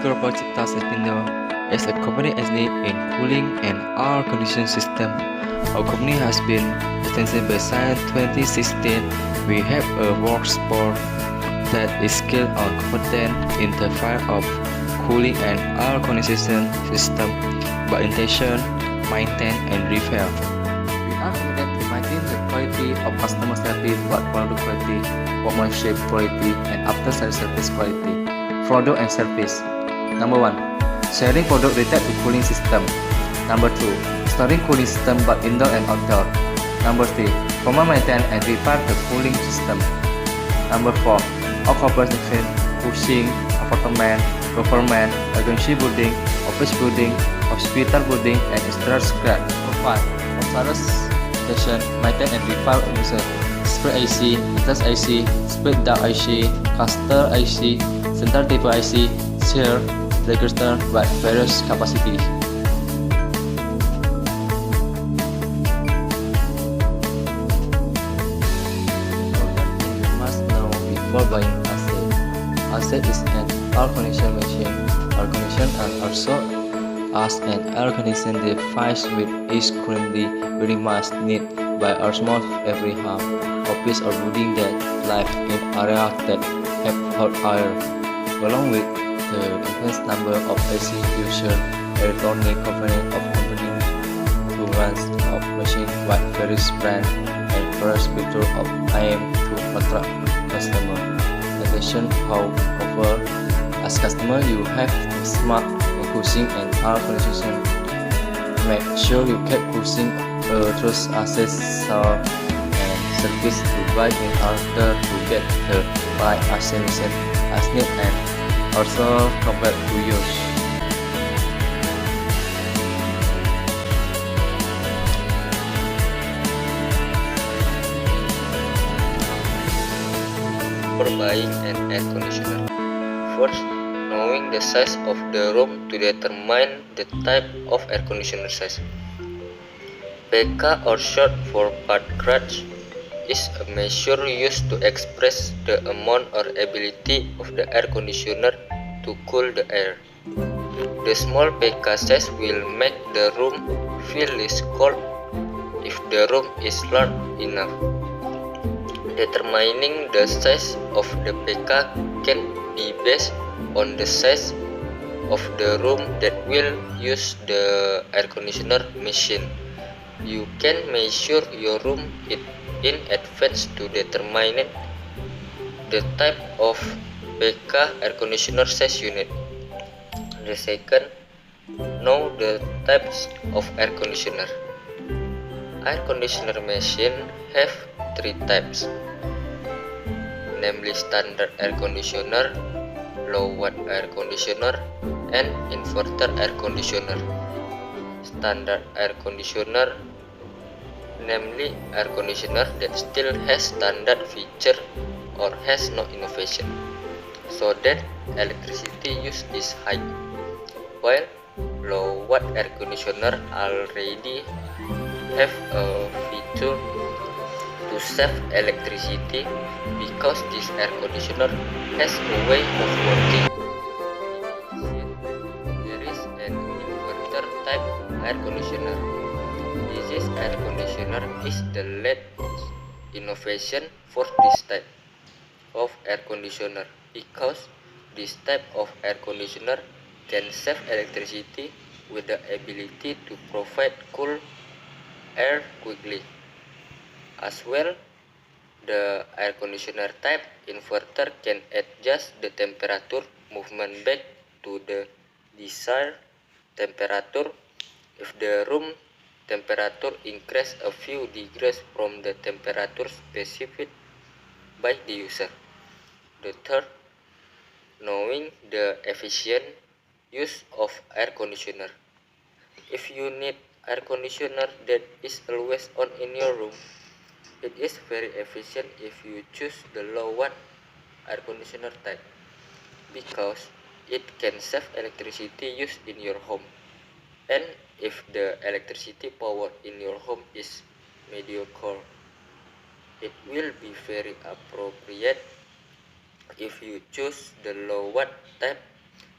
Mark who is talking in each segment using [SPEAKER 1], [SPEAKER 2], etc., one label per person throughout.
[SPEAKER 1] Global Cipta Sepindo is a company expert in cooling and air conditioning system. Our company has been established since 2016. We have a workforce that is skilled and competent in the field of cooling and air conditioning system by installation, maintenance, and repair. We are committed to maintain the quality of customer service, product quality, workmanship quality, and after-sales service quality. Product and service. Number 1. Sharing product related to cooling system. Number 2. Storing cooling system both indoor and outdoor. Number 3. Common maintain and repair the cooling system. Number 4. All cooperation, pushing, apartment, government, agency building, office building, hospital building, and industrial scrap. Number 5. Service station, maintain and repair user. Split IC, test IC, split down IC, cluster IC, center table IC, share, register by various capacity. You must know before buying AC. AC is an air conditioning machine. Air conditioning and also as an air conditioning device which is currently very much needed by almost every home, office or building that live in areas that have hot air. Along with the immense number of AC users, electronic components of components of machines like various brands and various features of IM to attract customer attention. However, as customer, you have smart cooling and air conditioning. Make sure you keep cooling trust accessor and service to buy in order to get the right solution as needed and also compared to use. For buying an air conditioner. First, knowing the size of the room to determine the type of air conditioner size. PK or short for part crutch is a measure used to express the amount or ability of the air conditioner to cool the air. The small PK size will make the room feel less cold if the room is large enough. Determining the size of the PK can be based on the size of the room that will use the air conditioner machine. You can measure your room in advance to determine the type of PK air conditioner size unit. The second, know the types of air conditioner. Air conditioner machine have 3 types, namely standard air conditioner, low watt air conditioner, and inverter air conditioner. Standard air conditioner, namely air conditioner that still has standard feature or has no innovation, so that electricity use is high, while low watt air conditioner already have a feature to save electricity because this air conditioner has a way of working. There is an inverter type air conditioner. This air conditioner is the latest innovation for this type of air conditioner because this type of air conditioner can save electricity with the ability to provide cool air quickly. As well, the air conditioner type inverter can adjust the temperature movement back to the desired temperature if the room temperature increase a few degrees from the temperature specified by the user. The third, knowing the efficient use of air conditioner. If you need air conditioner that is always on in your room, it is very efficient if you choose the low watt air conditioner type because it can save electricity use in your home. And if the electricity power in your home is mediocre, it will be very appropriate if you choose the low watt type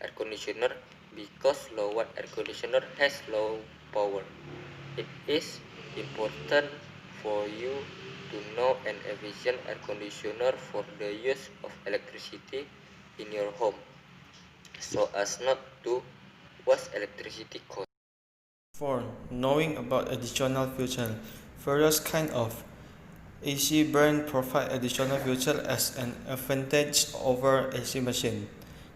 [SPEAKER 1] air conditioner because low-watt air conditioner has low power. It is important for you to know an efficient air conditioner for the use of electricity in your home, so as not to waste electricity costs.
[SPEAKER 2] 4. Knowing about additional features. Various kinds of AC brand provide additional features as an advantage over AC machine.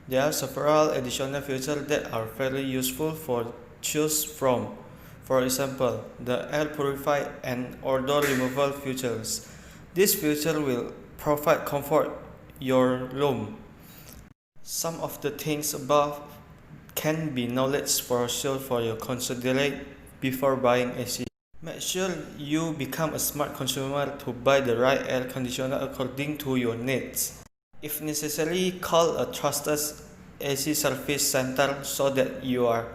[SPEAKER 2] There are several additional features that are very useful for choose from. For example, the air purifier and odor removal features. This feature will provide comfort your room. Some of the things above can be knowledge for sure for you consider before buying AC. Make sure you become a smart consumer to buy the right air conditioner according to your needs. If necessary, call a trusted AC service center so that your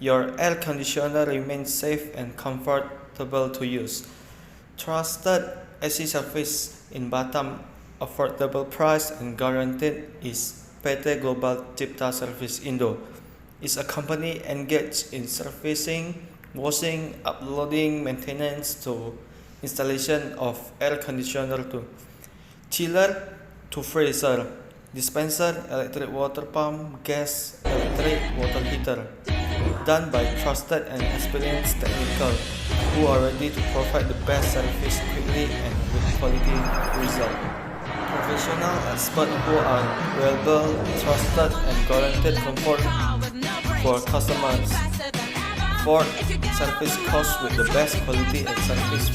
[SPEAKER 2] air conditioner remains safe and comfortable to use. Trusted AC service in Batam, affordable price and guaranteed is PT Global Cipta Service Indo. Is a company engaged in servicing, washing, uploading, maintenance to installation of air conditioner to chiller to freezer, dispenser, electric water pump, gas, electric water heater, done by trusted and experienced technical who are ready to provide the best service quickly and with quality result. Professional experts who are reliable, trusted and guaranteed comfort for customers. 4. Service costs with the best quality and service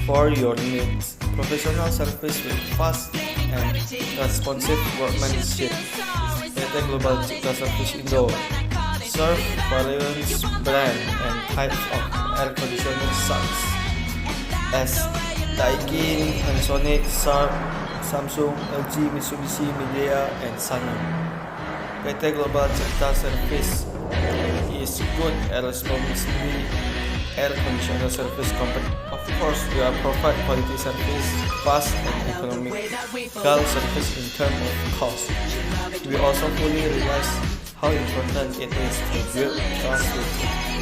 [SPEAKER 2] for your needs. Professional service with fast and responsive workmanship. PT Global Cipta Service Indo serve various brand and types of air conditioning such as Daikin, Panasonic, Sharp, Samsung, LG, Mitsubishi, Midea, and Sanyo. PT Global Cipta Service is good and responsible air conditioner service company. Of course, we are provide quality service, fast and economical service in terms of cost. We also fully realize how important it is to build trust with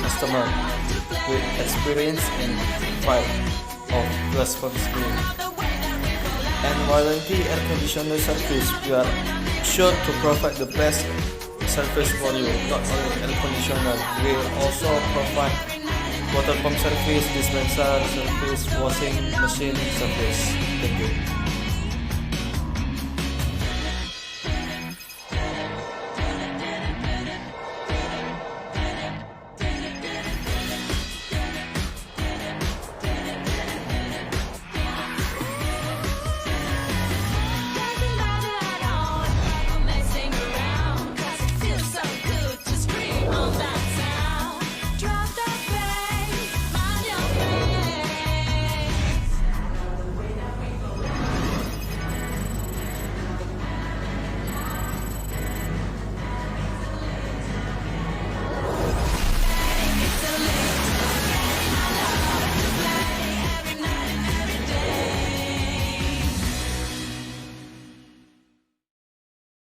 [SPEAKER 2] customer with experience and pride of responsibility. And warranty air conditioner service, we are sure to provide the best service for you. Not only air conditioner, we also provide water pump service, dispenser service, washing machine service. Thank you.